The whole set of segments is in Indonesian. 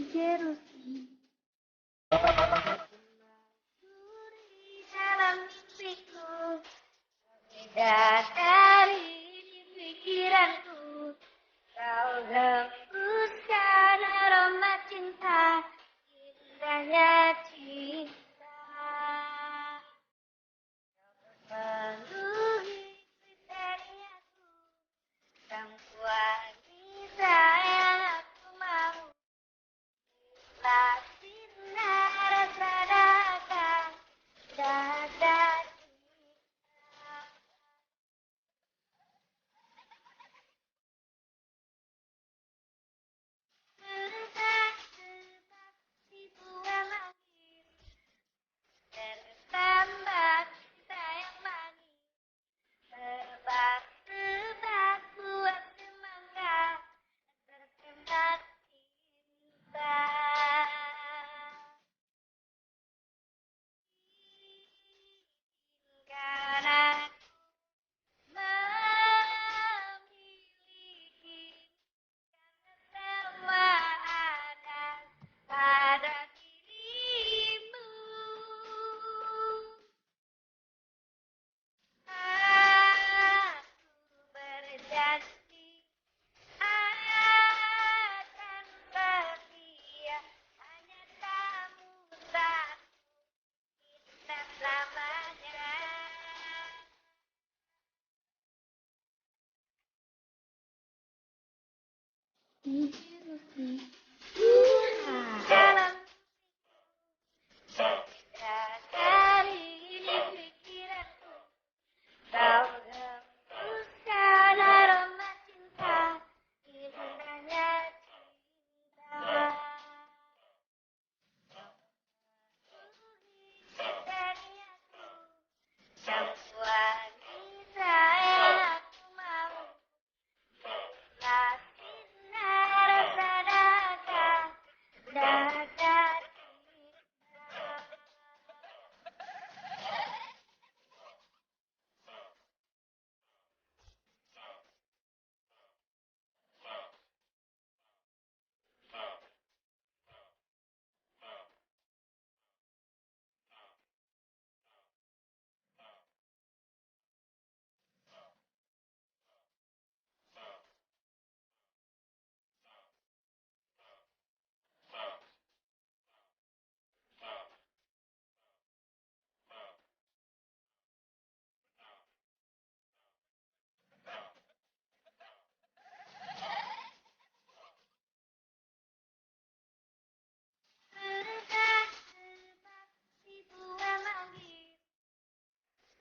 Jerusi. Dalam mimpiku, beda dari di pikiranku. Kau hembuskan aroma cinta, indahnya cinta. Penuhi kriteriaku, sang wanita yang aku mau. La sinar sadakan dada kita. Tebak-tebak si buah langit, tertambat cinta yang manis. Tebak-tebak buah semangka, tertembak cinta. Izinkan aku memiliki, karena semua ada pada dirimu. Aku berjanji akan setia, hanya kamu satu, kita selamanya. Dalam dari ini pikiranku, kau hembuskan aroma cinta, indahnya cinta. Penuhi kriteriaku, sang wanita yang aku mau. La sinar sadakan dada kita. Tebak-tebak si buah langit,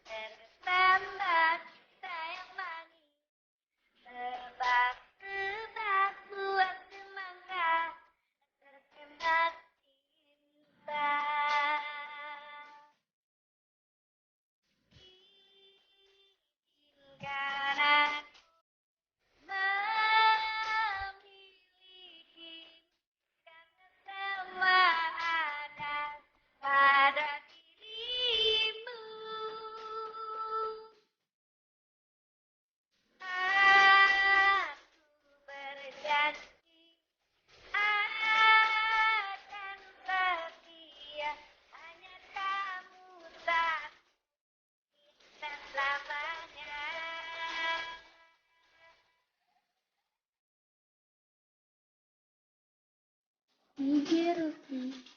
tertambat cinta yang manis. Tebak-tebak buah semangka, tertembak cinta. Izinkan aku memiliki, karena semua ada pada dirimu. Aku berjanji akan setia, hanya kamu satu, kita selamanya. Jerusi.